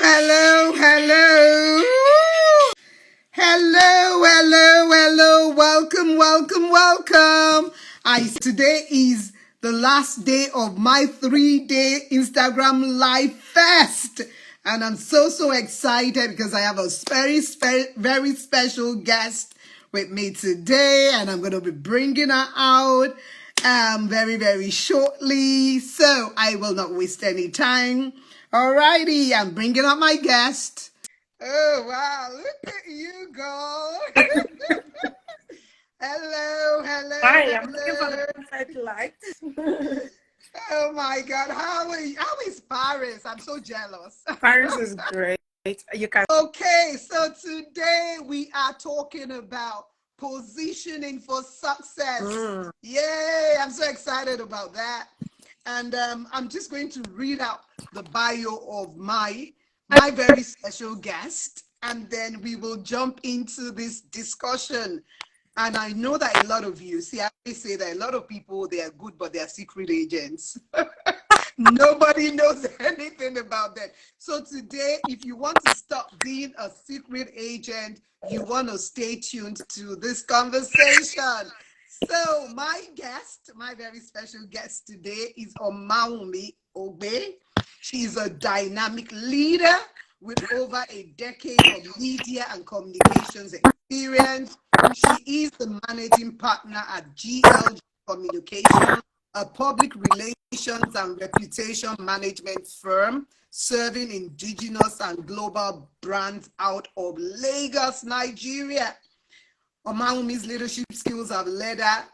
hello, hello. Hello, hello, hello. Welcome, welcome, welcome. Today is the last day of my 3-day Instagram live fest. And I'm so excited because I have a very special guest with me today. And I'm going to be bringing her out very shortly. So I will not waste any time. Alrighty, I'm bringing up my guest. Oh, wow. Look at you go. Hi, I'm looking for the Hello. perfect light. Oh, my God. How is Paris? I'm so jealous. Paris is great. You can. Okay, so today we are talking about positioning for success. Yay, I'm so excited about that. And I'm just going to read out the bio of my very special guest, and then we will jump into this discussion. And I know that a lot of you, see, I always say that a lot of people, they are good, but they are secret agents. Nobody knows anything about that. So today, if you want to stop being a secret agent, you want to stay tuned to this conversation. So my guest, my very special guest today is Omawumi Ogbe. She's a dynamic leader with over a decade of media and communications experience. She is the managing partner at GLG Communications, a public relations and reputation management firm serving indigenous and global brands out of Lagos, Nigeria. Omawumi's leadership skills have led our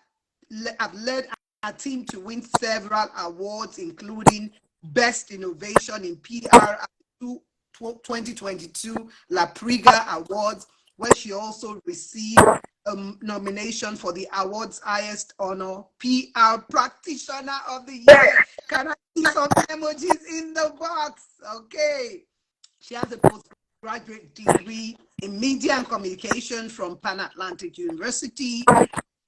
team to win several awards, including Best Innovation in PR at 2022 La Priga Awards, where she also received a nomination for the award's highest honor, PR Practitioner of the Year. Can I see some emojis in the box? Okay. She has a postgraduate degree in media and communication from Pan Atlantic University.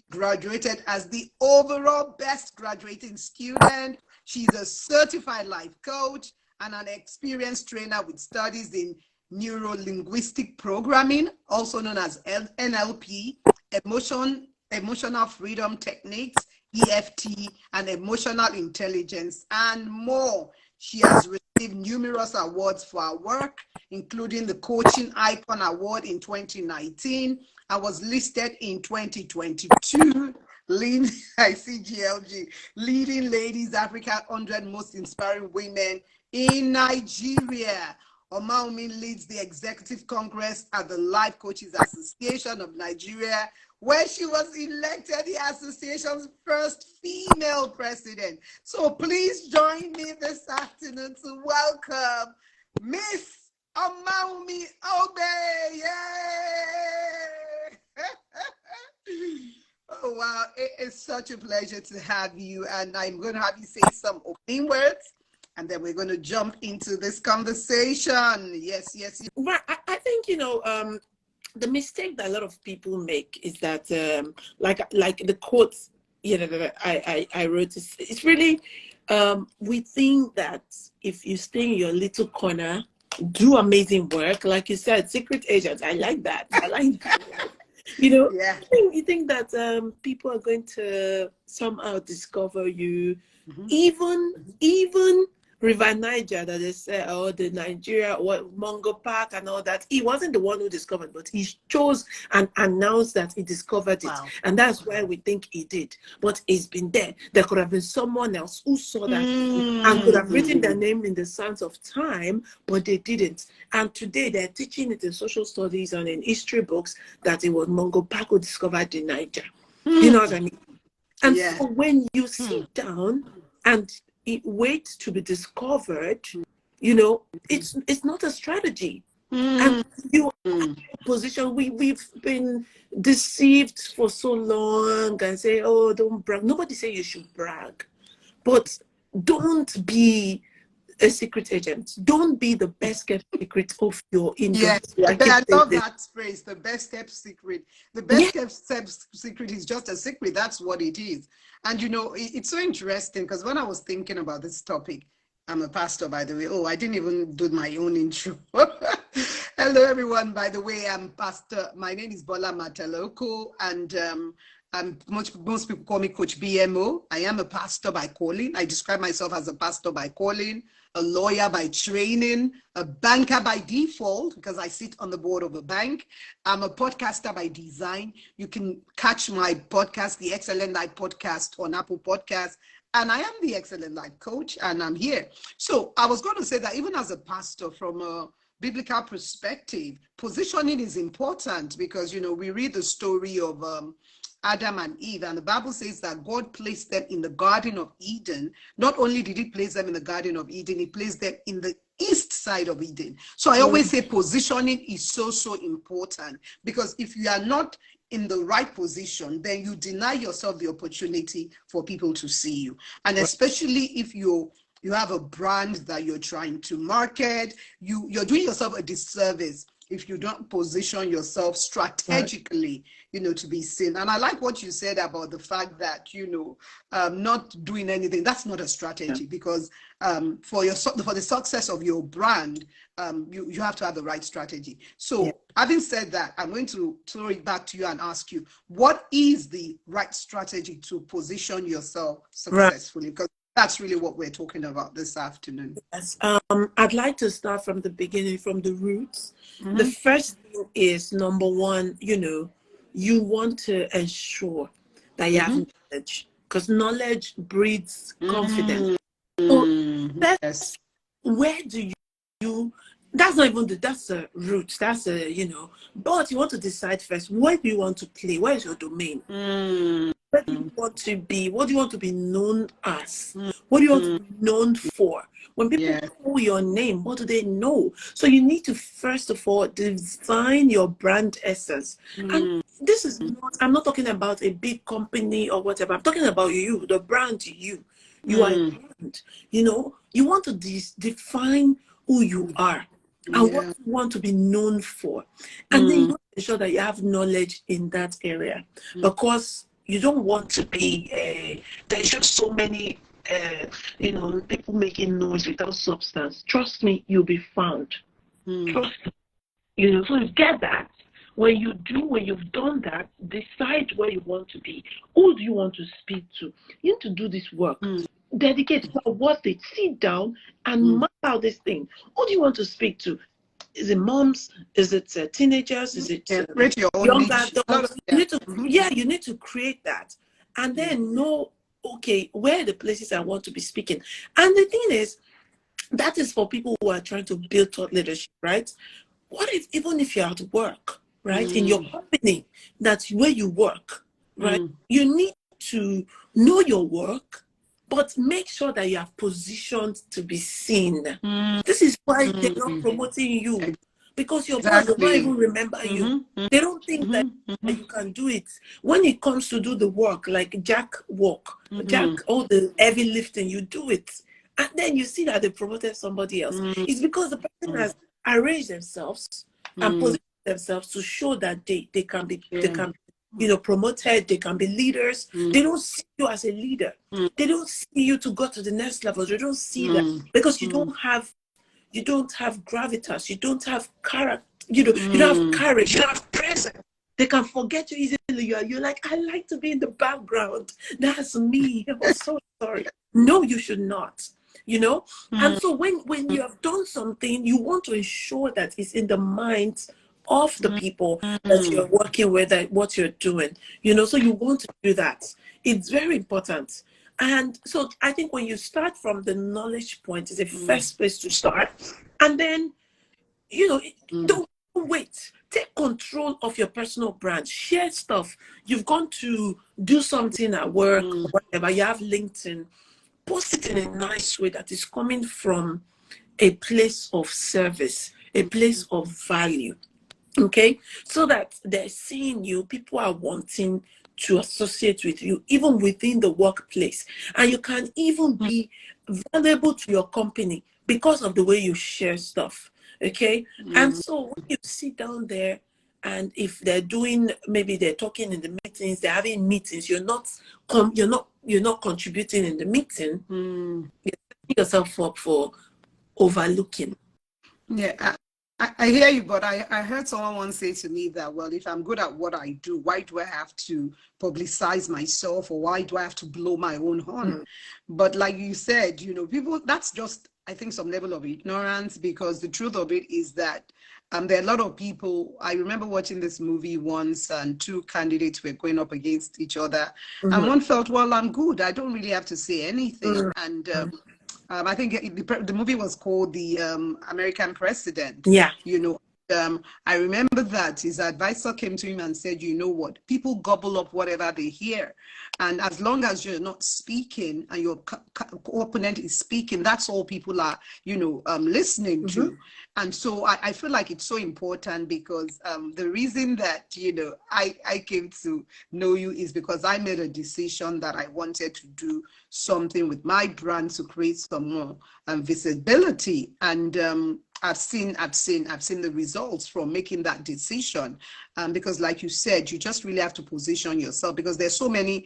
Graduated as the overall best graduating student. She's a certified life coach and an experienced trainer with studies in neuro-linguistic programming, also known as NLP, emotional freedom techniques, EFT, and emotional intelligence, and more. She has received numerous awards for her work, including the Coaching Icon Award in 2019, and was listed in 2022. I see GLG, Leading Ladies Africa 100 Most Inspiring Women in Nigeria. Omawumi leads the Executive Congress at the Life Coaches Association of Nigeria, where she was elected the association's first female president. So please join me this afternoon to welcome Miss Omawumi Ogbe. Yay! Oh, wow. It is such a pleasure to have you. And I'm going to have you say some opening words, and then we're going to jump into this conversation. Yes. Well, I think, the mistake that a lot of people make is that, like the quote, that I wrote, it's really, we think that if you stay in your little corner, do amazing work, like you said, secret agents. I like that. Yeah. You think that people are going to somehow discover you. Even River Niger, that they say, or the Nigeria, or Mungo Park and all that, he wasn't the one who discovered, but he chose and announced that he discovered it. Wow. And that's why we think he did. But it's been there. There could have been someone else who saw that and could have written their name in the sands of time, but they didn't. And today they're teaching it in social studies and in history books that it was Mungo Park who discovered the Niger. You know what I mean? And so when you sit down and wait to be discovered, it's not a strategy. And you are in a position, we've been deceived for so long and say, oh, don't brag. Nobody say you should brag, but don't be a secret agent. Don't be the best kept secret of your industry. I love that phrase, the best kept secret. The best kept secret is just a secret. That's what it is. And it's so interesting because when I was thinking about this topic, I'm a pastor, by the way. Oh, I didn't even do my own intro. Hello, everyone. By the way, I'm pastor. My name is Bola Mataloko, and most people call me Coach BMO. I am a pastor by calling. I describe myself as a pastor by calling, a lawyer by training, a banker by default, because I sit on the board of a bank. I'm a podcaster by design. You can catch my podcast, the Excellent Life Podcast, on Apple Podcasts. And I am the Excellent Life Coach, and I'm here. So I was going to say that even as a pastor, from a biblical perspective, positioning is important, because, we read the story of Adam and Eve, and the Bible says that God placed them in the Garden of Eden. Not only did he place them in the Garden of Eden, he placed them in the east side of Eden. So I always say positioning is so important, because if you are not in the right position, then you deny yourself the opportunity for people to see you. And especially if you have a brand that you're trying to market, you're doing yourself a disservice if you don't position yourself strategically, to be seen. And I like what you said about the fact that, not doing anything, that's not a strategy, because for the success of your brand, you have to have the right strategy. So having said that, I'm going to throw it back to you and ask you, what is the right strategy to position yourself successfully? Because that's really what we're talking about this afternoon. Yes. I'd like to start from the beginning, from the roots. The first thing is, number one, you want to ensure that you have knowledge, because knowledge breeds confidence. So that's where do you that's not even that's a root, that's a but you want to decide first, where do you want to play, where is your domain, where do you want to be, what do you want to be known as, what do you want to be known for? When people call your name, what do they know? So you need to first of all design your brand essence. And this is not, I'm not talking about a big company or whatever, I'm talking about you, the brand. You are a brand. You want to define who you are and what you want to be known for. And then you want to ensure that you have knowledge in that area, because you don't want to be there's just so many people making noise without substance. Trust me, you'll be found. Trust me. So you get that. When you've done that, decide where you want to be. Who do you want to speak to? You need to do this work. Dedicate worth it. Sit down and map out this thing. Who do you want to speak to? Is it moms? Is it teenagers? Is it young adults? You need to create that, and then know, okay, where are the places I want to be speaking. And the thing is, that is for people who are trying to build thought leadership, right? What if, even if you're at work, right, in your company, that's where you work, right? You need to know your work, but make sure that you are positioned to be seen. This is why they're not promoting you, because your boss will not even remember you. They don't think that you can do it. When it comes to do the work, like Jack Jack, all the heavy lifting, you do it. And then you see that they promoted somebody else. It's because the person has arranged themselves and positioned themselves to show that they can be promoted, they can be leaders. They don't see you as a leader. They don't see you to go to the next level. They don't see that, because you don't have gravitas, you don't have character, you don't have courage, you don't have presence. They can forget you easily. You're like, I like to be in the background. That's me. I'm so sorry. No, you should not. And so when you have done something, you want to ensure that it's in the minds of the people that you're working with, that what you're doing, so you want to do that. It's very important. And so I think when you start from the knowledge point, is the first place to start. And then, don't wait. Take control of your personal brand. Share stuff. You've gone to do something at work or whatever. You have LinkedIn. Post it in a nice way that is coming from a place of service, a place of value. Okay? So that they're seeing you. People are wanting to associate with you, even within the workplace. And you can even be valuable to your company because of the way you share stuff. Okay? And so when you sit down there, and if they're maybe they're talking in the meetings, they're having meetings, you're not contributing in the meeting, yourself up for overlooking. Yeah, I hear you, but I heard someone once say to me that, well, if I'm good at what I do, why do I have to publicize myself, or why do I have to blow my own horn? But like you said, people, that's just, I think, some level of ignorance, because the truth of it is that there are a lot of people. I remember watching this movie once, and two candidates were going up against each other, and one felt, well, I'm good, I don't really have to say anything. And I think the movie was called The American President. Yeah. I remember that his advisor came to him and said, you know what, people gobble up whatever they hear. And as long as you're not speaking and your opponent is speaking, that's all people are, listening to. And so I feel like it's so important, because the reason that, I came to know you is because I made a decision that I wanted to do something with my brand to create some more visibility. And I've seen the results from making that decision, because like you said, you just really have to position yourself, because there's so many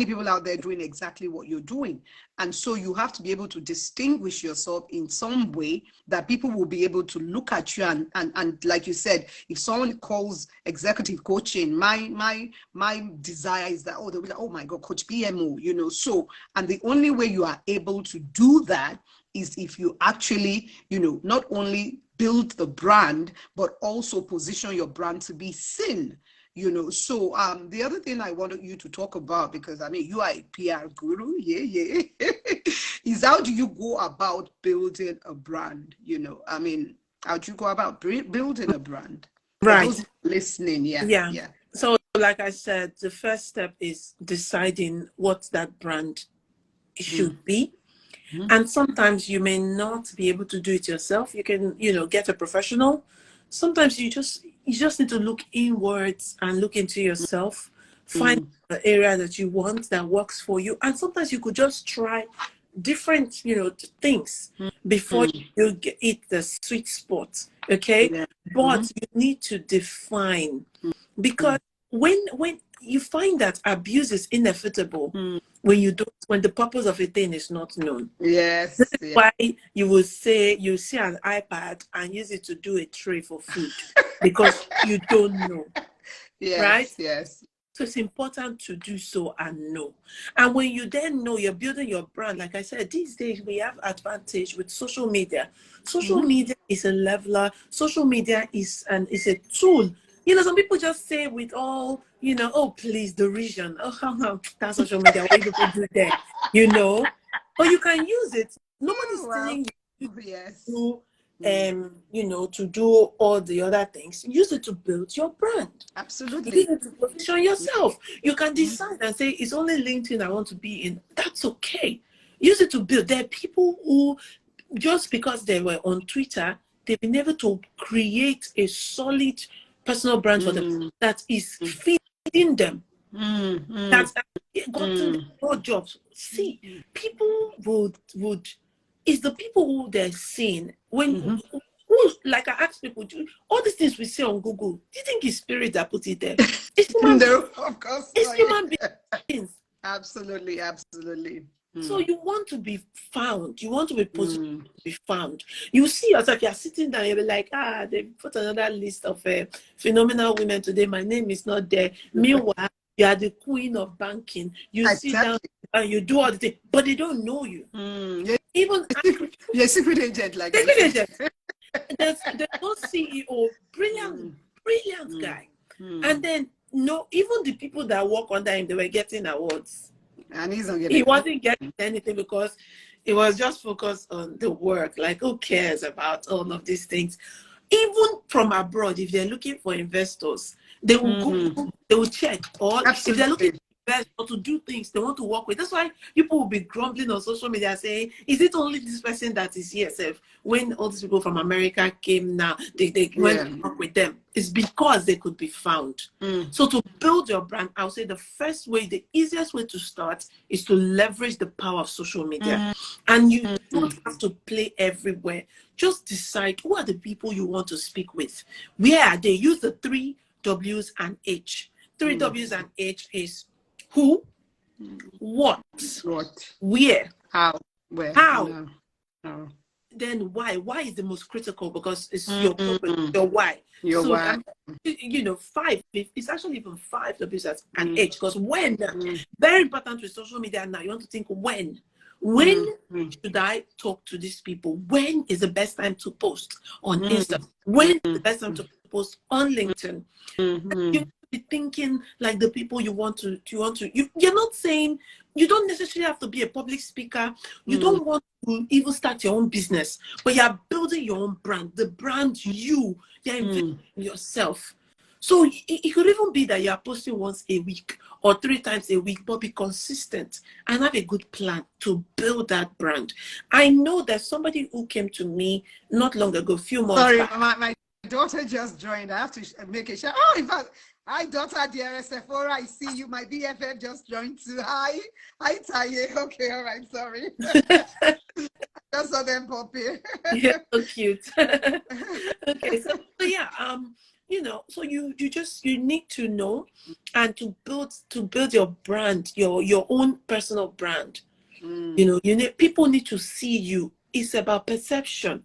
people out there doing exactly what you're doing. And so you have to be able to distinguish yourself in some way that people will be able to look at you. And like you said, if someone calls executive coaching, my desire is that, they'll be like, oh my God, Coach PMO, so, and the only way you are able to do that is if you actually, not only build the brand, but also position your brand to be seen. So the other thing I wanted you to talk about, because you are a PR guru, is how do you go about building a brand? How do you go about building a brand? For those listening, yeah. So like I said, the first step is deciding what that brand should be. And sometimes you may not be able to do it yourself. You can, get a professional. Sometimes you just need to look inwards and look into yourself, find the area that you want that works for you. And sometimes you could just try different, things before you hit the sweet spot. Okay. Yeah. But you need to define, because when you find that abuse is inevitable, when the purpose of a thing is not known. Yes. This is why you will say, you see an iPad and use it to do a tray for food, because you don't know. Yes, right? Yes. So it's important to do so and know. And when you then know, you're building your brand. Like I said, these days we have advantage with social media. Social media is a leveler. Social media is a tool. Some people just say with all, oh, please, derision. Oh, that's social media. What do people do there? But you can use it. Nobody's telling you to do all the other things. Use it to build your brand. Absolutely. Use it to position yourself. You can decide and say, it's only LinkedIn I want to be in. That's okay. Use it to build. There are people who, just because they were on Twitter, they've been able to create a solid personal brand for them that is feeding them. That's gotten more jobs. See, people would it's the people who they're seeing when like I ask people, all these things we see on Google, do you think it's spirit that put it there? It's human no, of course. It's human beings. Absolutely. So you want to be found. You want to be positioned to be found. You see yourself, you're sitting down, you'll be like, they put another list of phenomenal women today. My name is not there. Meanwhile, you are the queen of banking. You sit down and you do all the things, but they don't know you. Even you're a secret agent, like secret agent. There's no CEO, brilliant guy. And then even the people that work under him, they were getting awards. And he wasn't getting anything because it was just focused on the work. Like, who cares about all of these things? Even from abroad, if they're looking for investors, they will go, they will check. Or if they're looking to invest or to do things they want to work with. That's why people will be grumbling on social media saying, is it only this person that is here? When all these people from America came now, they went to work with them. It's because they could be found. So to build your brand, I would say the first way, the easiest way to start is to leverage the power of social media. And you don't have to play everywhere. Just decide who are the people you want to speak with. Where are they? Use the 3 W's and H. 3 W's and H is who, what, where, how, Well, How? no, no. Then why? Why is the most critical? Because it's your purpose, Mm-mm. your why. Your So why. you know, it's actually even 5 to be at an age. Because when, Mm. very important with social media now, you want to think when. When should I talk to these people? When is the best time to post on Insta? When is the best time to post on LinkedIn? You have to be thinking like the people you're not saying you don't necessarily have to be a public speaker. You don't want to even start your own business, but you're building your own brand, the brand you're investing in yourself. So it could even be that you're posting once a week or 3 times a week, but be consistent and have a good plan to build that brand. I know that somebody who came to me not long ago, a few months Sorry, back. my daughter just joined. I have to make a shout. Oh, in fact, hi, daughter, dear Sephora. I see you. My BFF just joined too. Hi, Taye. Okay, all right. Sorry. Just saw them popping. Yeah, so cute. Okay, so yeah, you know, so you need to know and to build your brand, your own personal brand. You know, people need to see you. It's about perception.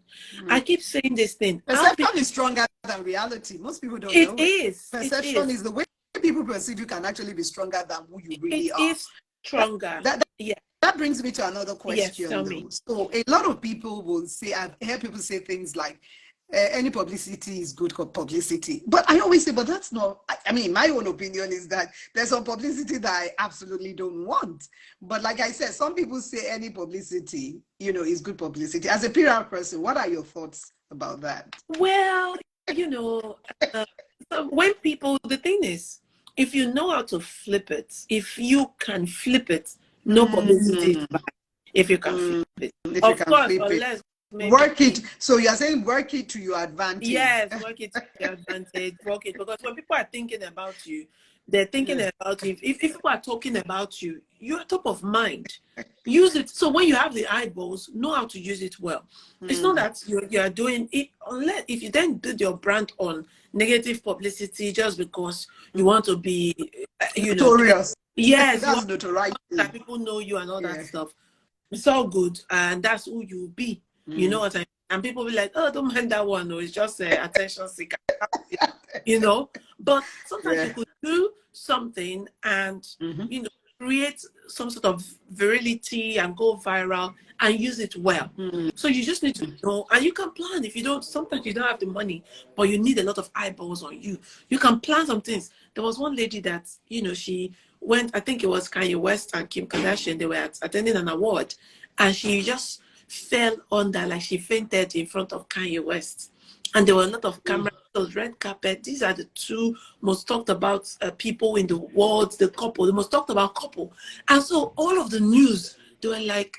I keep saying this thing. Perception is stronger than reality. Most people don't It know it. is. Perception is the way people perceive you can actually be stronger than who you really It are. is stronger. Yeah. That brings me to another Yes, question, tell though. me. So a lot of people will say, I've heard people say things like, any publicity is good publicity. But I always say, but that's not, I mean, my own opinion is that there's some publicity that I absolutely don't want. But like I said, some people say any publicity, you know, is good publicity. As a PR person, what are your thoughts about that? Well, you know, so when the thing is, if you know how to flip it, if you can flip it, no publicity is bad. If you can flip it, If you of can course, flip it. unless maybe Work it. So you're saying work it to your advantage. yes, work it to your advantage, work it, because when people are thinking about you, they're thinking about you. If people are talking about you, you're top of mind. Use it. So when you have the eyeballs, know how to use it well. It's not that you're doing it unless if you then build your brand on negative publicity just because you want to be, you know, Notorious. yes, That's notoriety. that people know you and all that stuff. It's all good, and that's who you be. You know what I mean? And people be like, oh, don't mind that one. No, it's just attention seeker. You know, but sometimes you could do something and you know, create some sort of virility and go viral and use it well. So you just need to know, and you can plan. If you don't, sometimes you don't have the money, but you need a lot of eyeballs on you. You can plan some things. There was one lady that, you know, she went, I think it was Kanye West and Kim Kardashian, they were attending an award, and she just fell under, like she fainted in front of Kanye West. And there were a lot of cameras, red carpet. These are the 2 most talked about people in the world, the couple, the most talked about couple. And so all of the news, they were like,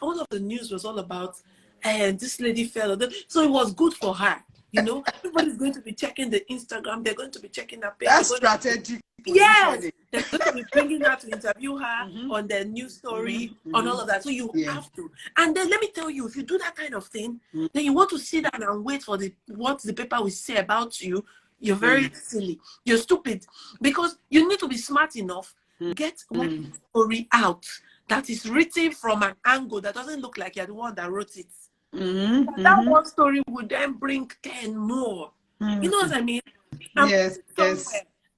all of the news was all about, and this lady fell. So it was good for her. You know, everybody's going to be checking the Instagram. They're going to be checking her page. That's strategic. Yes, they're going to be bringing her to interview her on their news story, on all of that. So you have to. And then let me tell you, if you do that kind of thing, then you want to sit down and wait for what the paper will say about you. You're very silly. You're stupid, because you need to be smart enough. Get one story out that is written from an angle that doesn't look like you're the one that wrote it. That one story would then bring 10 more. You know what I mean? Yes.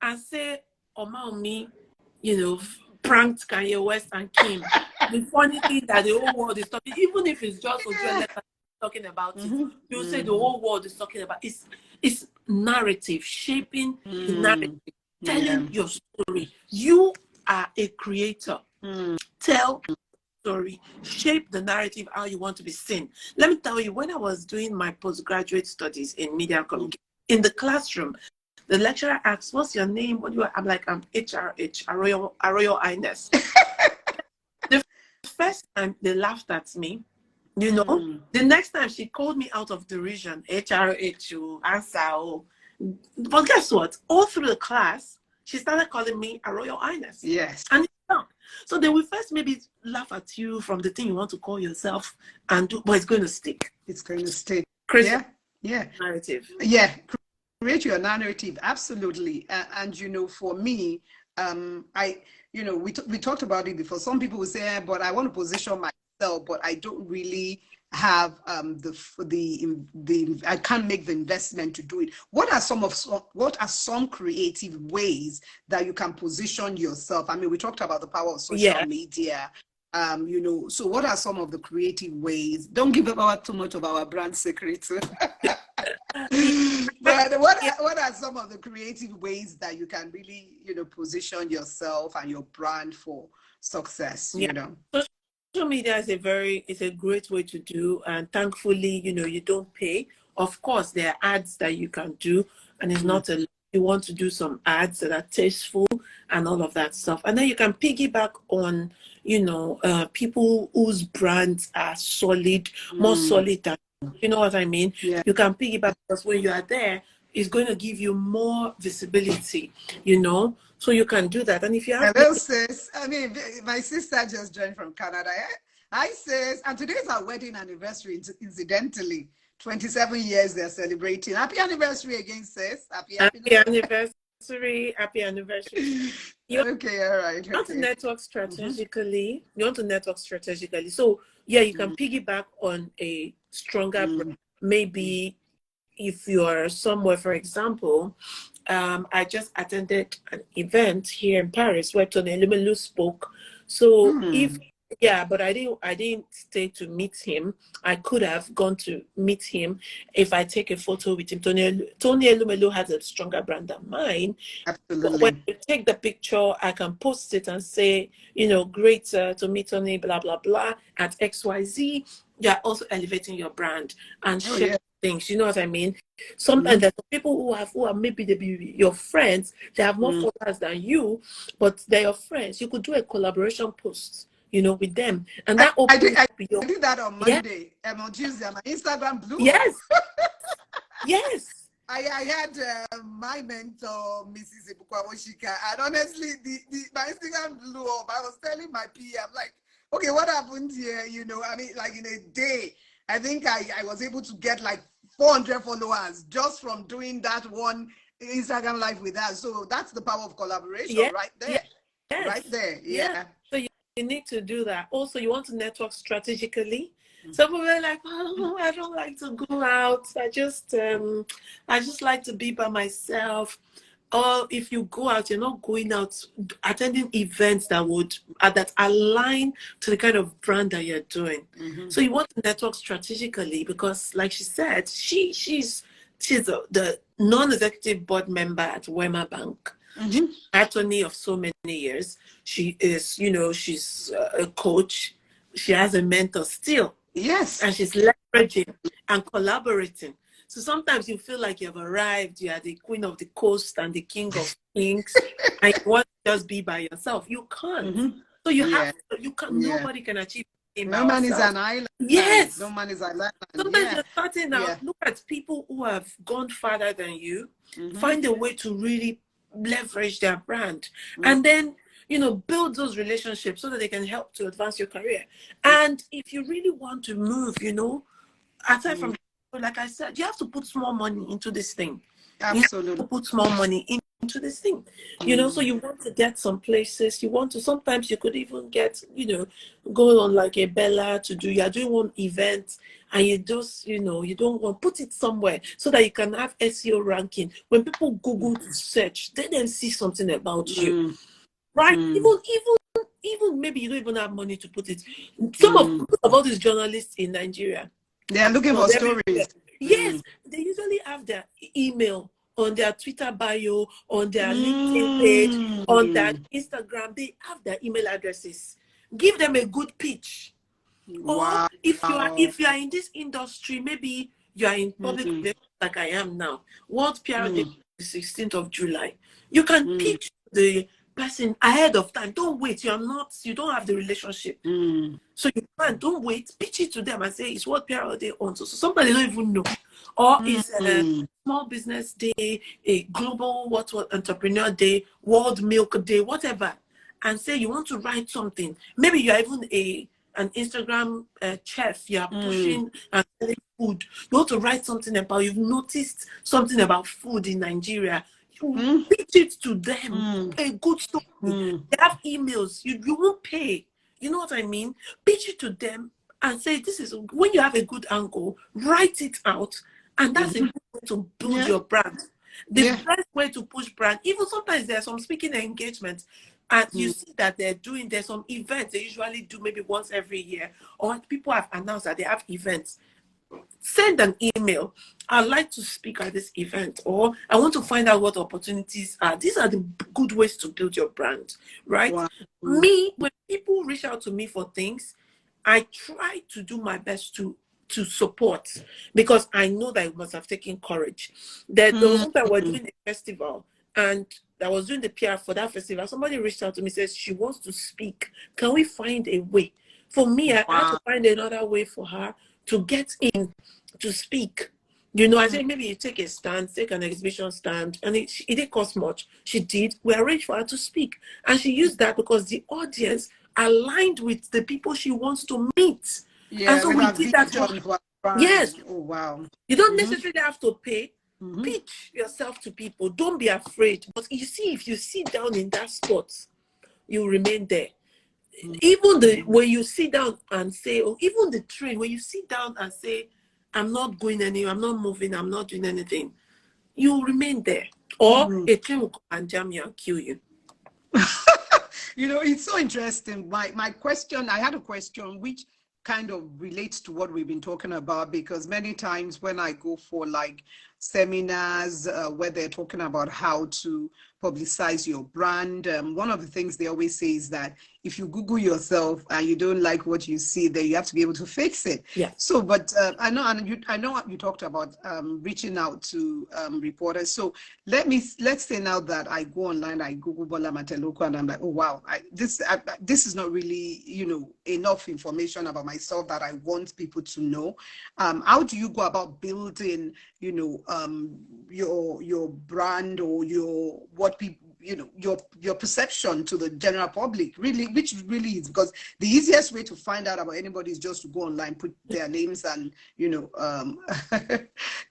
And say, Omawumi, you know, pranked Kanye West and Kim. The funny thing that the whole world is talking, even if it's just talking about it, you say the whole world is talking about it. It's narrative, shaping the narrative, telling your story. You are a creator. Tell story, shape the narrative how you want to be seen. Let me tell you, when I was doing my postgraduate studies in media communication, in the classroom, the lecturer asks, what's your name? What do you are? I'm like, I'm HRH, a Royal Highness. The first time they laughed at me, you know, the next time she called me out of derision, HRH, answer. But guess what? All through the class, she started calling me a Royal Highness. Yes. And it's not. So they will first maybe laugh at you from the thing you want to call yourself and do, but it's going to stick. It's going to stick. Crazy. Yeah. Narrative. Yeah. Create your narrative. Absolutely. And you know, for me, you know, we talked about it before. Some people will say, but I want to position myself, but I don't really have I can't make the investment to do it. What are some creative ways that you can position yourself? I mean, we talked about the power of social media. You know, so what are some of the creative ways? Don't give out too much of our brand secrets. But what are some of the creative ways that you can really, you know, position yourself and your brand for success, you know? Social media is a great way to do, and thankfully, you know, you don't pay. Of course, there are ads that you can do, and it's not a you want to do some ads that are tasteful and all of that stuff, and then you can piggyback on, you know, people whose brands are solid, more solid than, you know what I mean? You can piggyback, because when you are there, it's going to give you more visibility, you know. So you can do that. And if you have... Hello, sis. I mean, my sister just joined from Canada. Hi, sis. And today is our wedding anniversary, incidentally. 27 years they're celebrating. Happy anniversary again, sis. Happy anniversary. Happy anniversary. Okay, all right. You want to network strategically. You want to network strategically. So, yeah, you can piggyback on a stronger brand. Maybe if you're somewhere, for example, I just attended an event here in Paris where Tony Elumelu spoke. So but I didn't stay to meet him. I could have gone to meet him if I take a photo with him. Tony Elumelu has a stronger brand than mine. Absolutely. When you take the picture, I can post it and say, you know, great to meet Tony, blah, blah, blah, at XYZ. You're also elevating your brand and share things. You know what I mean? Sometimes there's people who are maybe they be your friends, they have more followers than you, but they're your friends. You could do a collaboration post, you know, with them, and that I did that on Monday. On Tuesday, my Instagram blew. Yes. Yes. I had my mentor, Mrs. Ibukwawashika, and honestly, my Instagram blew up. I was telling my PA, I'm like, okay, what happened here? You know, I mean, like in a day, I think I was able to get like 400 followers just from doing that one Instagram live with us. So that's the power of collaboration right there. Yes. Right there. Yeah. So you need to do that. Also, you want to network strategically. Some people are like, oh, I don't like to go out. I just like to be by myself. Or if you go out, you're not going out attending events that align to the kind of brand that you're doing. So you want to network strategically, because, like she said, she's the non-executive board member at Wema Bank. Attorney of so many years. She is, you know, she's a coach. She has a mentor still. Yes. And she's leveraging and collaborating. So sometimes you feel like you've arrived, you are the queen of the coast and the king of kings, and you want to just be by yourself. You can't. So you have to, nobody can achieve. No man is an island. Yes. No man is an island. Sometimes you're starting out, look at people who have gone farther than you, find a way to really leverage their brand. And then, you know, build those relationships so that they can help to advance your career. And if you really want to move, you know, aside from, like I said, you have to put small money into this thing. Absolutely. You have to put small money into this thing. You know, so you want to get some places. You want to, sometimes you could even get, you know, go on like a Bella to do, you're doing one event and you just, you know, you don't want, put it somewhere so that you can have SEO ranking. When people Google to search, they then see something about you. Right? Even maybe you don't even have money to put it. Some of all these journalists in Nigeria, they are looking for stories. Yes, they usually have their email on their Twitter bio, on their LinkedIn page, on their Instagram. They have their email addresses. Give them a good pitch. Or if you are in this industry, maybe you are in public relations like I am now. World PR Day is the 16th of July. You can pitch the person ahead of time. Don't wait. You don't have the relationship. So you don't wait. Pitch it to them and say it's what PR Day on. So somebody don't even know. Or it's a small business day, a global entrepreneur day, world milk day, whatever. And say you want to write something. Maybe you're even an Instagram chef. You are pushing and selling food. You want to write something about, you've noticed something about food in Nigeria. pitch it to them. A good story. They have emails. You won't pay. You know what I mean? Pitch it to them and say, this is when you have a good angle, write it out. And that's a good way to build your brand. The best way to push brand, even sometimes there's some speaking engagements, and you see that there's some events they usually do maybe once every year, or people have announced that they have events. Send an email. I'd like to speak at this event, or I want to find out what opportunities are. These are the good ways to build your brand, right? Wow. Me, when people reach out to me for things, I try to do my best to support, because I know that it must have taken courage. There was one time we're doing a festival, and I was doing the PR for that festival. Somebody reached out to me, says she wants to speak. Can we find a way? For me, I had to find another way for her to get in to speak. You know, I said, maybe you take a stand, take an exhibition stand, and it didn't cost much. She did. We arranged for her to speak. And she used that because the audience aligned with the people she wants to meet. Yeah, and so we did that. Yes. Oh, wow. You don't necessarily have to pay. Pitch yourself to people. Don't be afraid. But you see, if you sit down in that spot, you remain there. Even when you sit down and say, or even the train, when you sit down and say, I'm not going anywhere, I'm not moving, I'm not doing anything, you remain there. Or a train will come and jam you and kill you. You know, it's so interesting. My question, I had a question which kind of relates to what we've been talking about, because many times when I go for like seminars where they're talking about how to publicize your brand, one of the things they always say is that if you Google yourself and you don't like what you see, then you have to be able to fix it. Yeah. So, but I know you talked about reaching out to reporters. So let's say now that I go online, I Google Bola Mateloko, and I'm like, oh wow, this is not really, you know, enough information about myself that I want people to know. How do you go about building, you know, your brand, or what people, you know, your perception to the general public, really, which really is, because the easiest way to find out about anybody is just to go online, put their names, and, you know,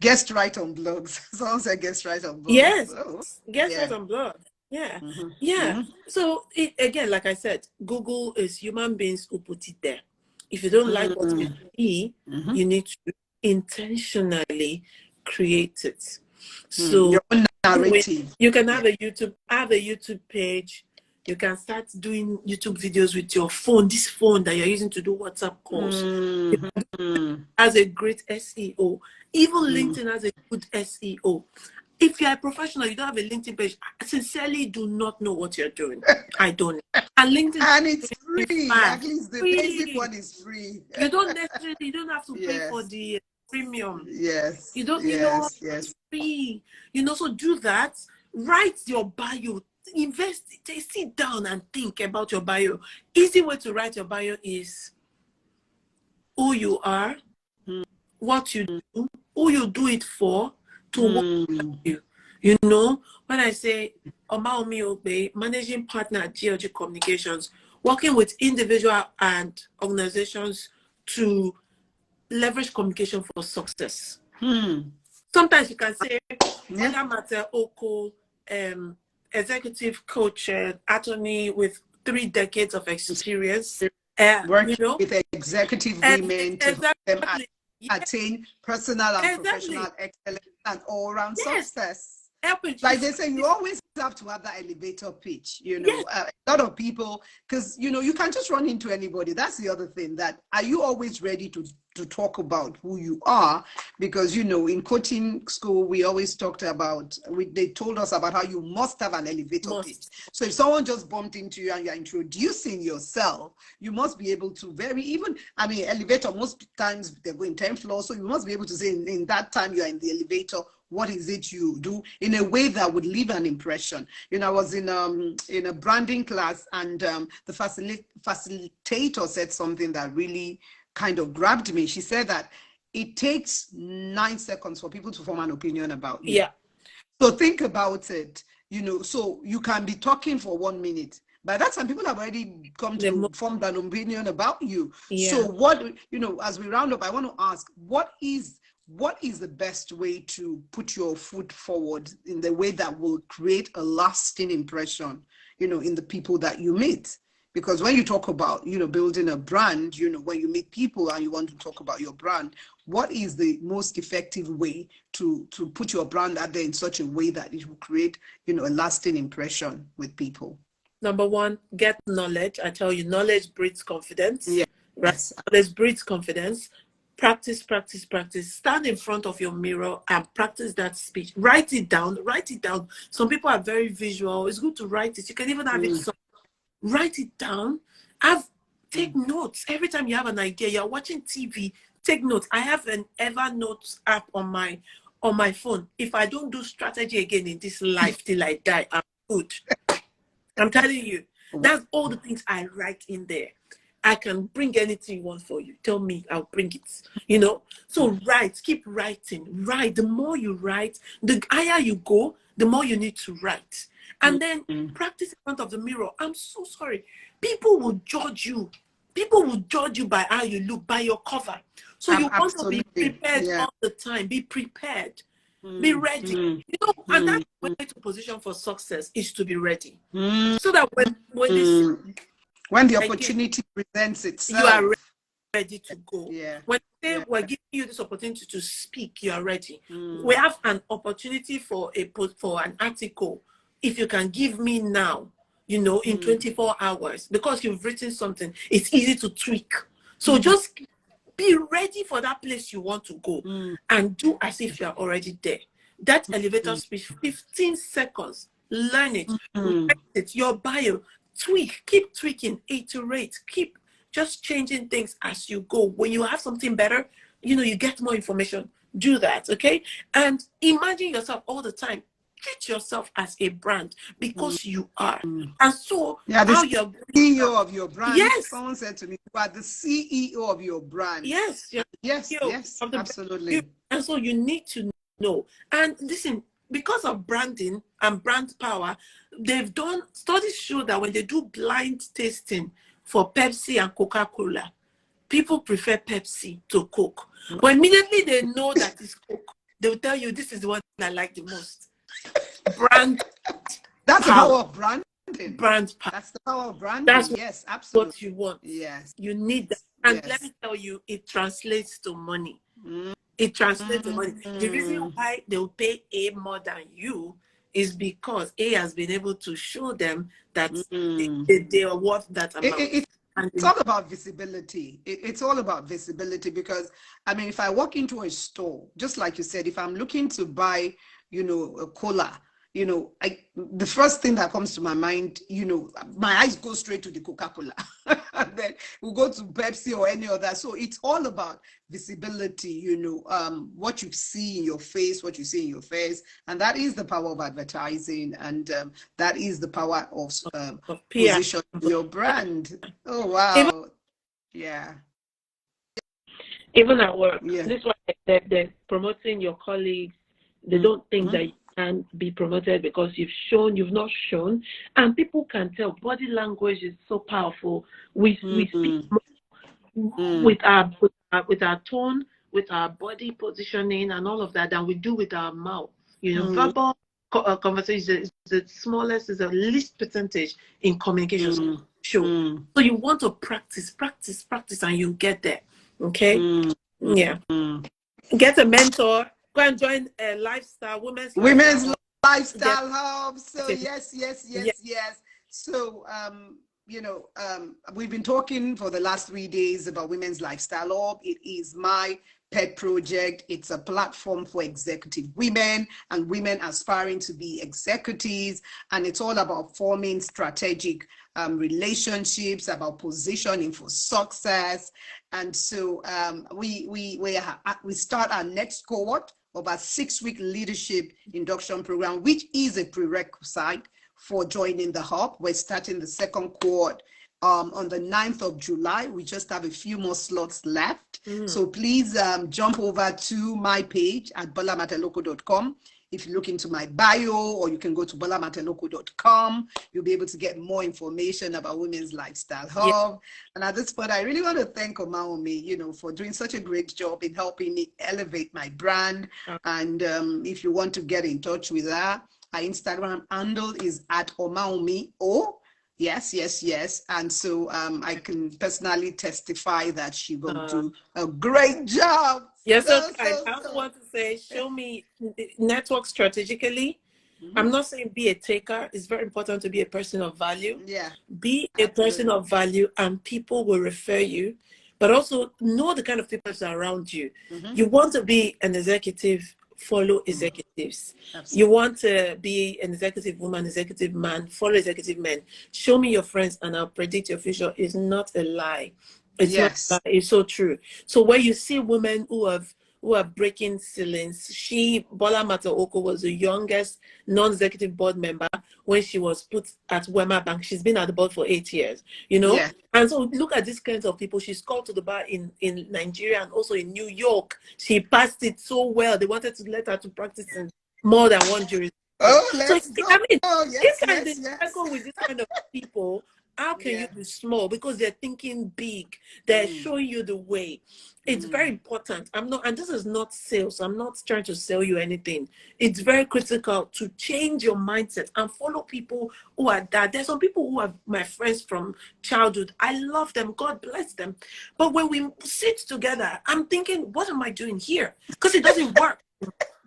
guest write on blogs. Someone said guest write on blogs. Yes, guest write on blogs. Yeah, So again, like I said, Google is human beings who put it there. If you don't like what you see, you need to intentionally create it. So your own narrative. You can have a YouTube page. You can start doing YouTube videos with your phone, this phone that you're using to do WhatsApp calls. Has a great SEO. Even LinkedIn has a good SEO. If you're a professional, you don't have a LinkedIn page, I sincerely do not know what you're doing. I don't. And LinkedIn, and it's free. At least the basic one is free. You don't have to pay for the premium. Yes. You don't, it's free. You know, so do that. Write your bio. Invest. Sit down and think about your bio. Easy way to write your bio is who you are, what you do, who you do it for, to work you. You know, when I say Omawumi Ogbe, managing partner at GLG Communications, working with individual and organizations to leverage communication for success. Sometimes you can say, Matter Oko, executive coach, attorney with 3 decades of experience. Working with executive women to help them attain personal and professional excellence and all-round success. Like they say, you always have to have that elevator pitch, you know. A lot of people, because, you know, you can't just run into anybody. That's the other thing, that are you always ready to talk about who you are? Because, you know, in coaching school, we always talked about, they told us about how you must have an elevator pitch. So if someone just bumped into you and you're introducing yourself, you must be able to elevator, most times they're going 10 floors. So you must be able to say in that time you're in the elevator, what is it you do in a way that would leave an impression. You know, I was in a branding class, and the facilitator said something that really kind of grabbed me. She said that it takes 9 seconds for people to form an opinion about you. Yeah. So think about it, you know, so you can be talking for 1 minute. By that time, people have already come to form an opinion about you. Yeah. So what, you know, as we round up, I want to ask, what is what is the best way to put your foot forward in the way that will create a lasting impression, in the people that you meet? Because when you talk about, building a brand, when you meet people and you want to talk about your brand, what is the most effective way to put your brand out there in such a way that it will create, a lasting impression with people? Number one, get knowledge. I tell you, knowledge breeds confidence. Yeah. Right? Yes. Knowledge breeds confidence. Practice, practice, practice. Stand in front of your mirror and practice that speech. Write it down. Write it down. Some people are very visual. It's good to write it. You can even have it. Write it down. Take notes. Every time you have an idea, you're watching TV, take notes. I have an Evernote app on my phone. If I don't do strategy again in this life till I die, I'm good. I'm telling you, that's all the things I write in there. I can bring anything you want for you. Tell me, I'll bring it. So write, keep writing. Write. The more you write, the higher you go, the more you need to write. And then practice in front of the mirror. I'm so sorry. People will judge you. People will judge you by how you look, by your cover. So you want to be prepared all the time. Be prepared. Be ready. And that's the way to position for success is to be ready. So that when the opportunity presents itself, you are ready to go. Yeah. When they were giving you this opportunity to speak, you are ready. We have an opportunity for an article. If you can give me now, in 24 hours, because you've written something, it's easy to tweak. So just be ready for that place you want to go and do as if you're already there. That elevator speech, 15 seconds, learn it, write it, your bio, tweak, keep tweaking, iterate, keep just changing things as you go. When you have something better, you get more information. Do that, okay? And imagine yourself all the time. Treat yourself as a brand because you are. And so, how you're CEO of your brand. Yes. Someone said to me, you are the CEO of your brand. Yes. Yes, absolutely. And so you need to know. And listen, because of branding and brand power, they've done studies show that when they do blind tasting for Pepsi and Coca-Cola, people prefer Pepsi to Coke. But immediately they know that it's Coke, they'll tell you this is the one I like the most. Brand. That's the power of branding. Brand power. That's the power of branding. That's absolutely what you want. Yes. You need that. And let me tell you, it translates to money. It translates to money. The reason why they'll pay A more than you is because A has been able to show them that they are worth that amount. It's all about visibility. It's all about visibility because, if I walk into a store, just like you said, if I'm looking to buy, a cola, the first thing that comes to my mind, my eyes go straight to the Coca-Cola. And then we'll go to Pepsi or any other. So it's all about visibility, what you see in your face, And that is the power of advertising. And that is the power of positioning your brand. Oh, wow. Even at work. This is why they're promoting your colleagues. They don't think that you can be promoted because you've not shown. And people can tell. Body language is so powerful. We speak with our tone, with our body positioning and all of that than we do with our mouth. Verbal conversation is the smallest, is the least percentage in communication. So you want to practice, and you get there. Okay? Yeah. Get a mentor. Go and join a women's lifestyle hub. So yes. So we've been talking for the last 3 days about Women's Lifestyle Hub. It is my pet project. It's a platform for executive women and women aspiring to be executives, and it's all about forming strategic relationships, about positioning for success. And so we start our next cohort of our 6-week leadership induction program, which is a prerequisite for joining the hub. We're starting the second cohort on the 9th of July. We just have a few more slots left. So please jump over to my page at bolamateloko.com. if you look into my bio, or you can go to bolamateloko.com. You'll be able to get more information about Women's Lifestyle Hub. And at this point, I really want to thank Omawumi, you know, for doing such a great job in helping me elevate my brand. And if you want to get in touch with her, her Instagram handle is at Omawumi O. Yes. And so I can personally testify that she will do a great job. Yes, so kind. I also want to say, show me network strategically. I'm not saying be a taker. It's very important to be a person of value. Yeah. Be a person of value, and people will refer you. But also know the kind of people that are around you. You want to be an executive, follow executives. You want to be an executive woman, executive man, follow executive men. Show me your friends and I'll predict your future. Is not a lie. It's not a lie. It's so true. So when you see women who are breaking ceilings, Bola Mataoko was the youngest non-executive board member when she was put at Wema Bank. She's been at the board for 8 years, you know? Yeah. And so look at these kinds of people. She's called to the bar in Nigeria and also in New York. She passed it so well. They wanted to let her to practice in more than one jurisdiction. Oh, let's go. I mean, with this kind of people, how can you be small? Because they're thinking big. They're showing you the way. It's very important. And this is not sales. I'm not trying to sell you anything. It's very critical to change your mindset and follow people who are that. There's some people who are my friends from childhood. I love them. God bless them. But when we sit together, I'm thinking, what am I doing here? Because it doesn't work.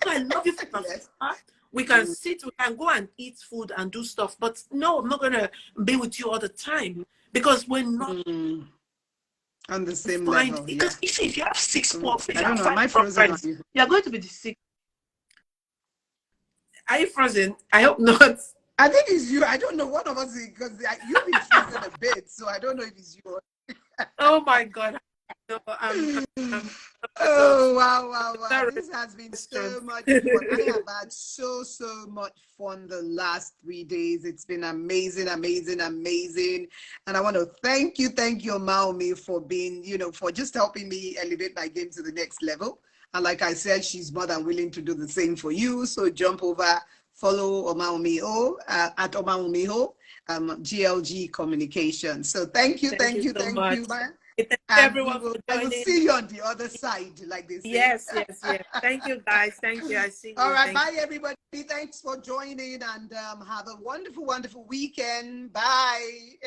I love you for my We can sit, we can go and eat food and do stuff. But no, I'm not going to be with you all the time because we're not on the same level. Because you see, if you have 6 more friends, I don't know, am I frozen? You're going to be the 6. Are you frozen? I hope not. I think it's you. I don't know. One of us, because you've been frozen a bit, so I don't know if it's you. Oh my God. No, oh wow. This has been so much fun. I have had so much fun the last 3 days. It's been amazing. And I want to thank you Omawumi, for being, for just helping me elevate my game to the next level. And like I said, she's more than willing to do the same for you. So jump over, follow Omawumi O at Omawumi O, GLG Communication. So thank you. Man. Everyone I will see you on the other side, like they say. Yes. Thank you, guys. Thank you. I see you. All right. Bye, everybody. Thanks for joining, and have a wonderful weekend. Bye.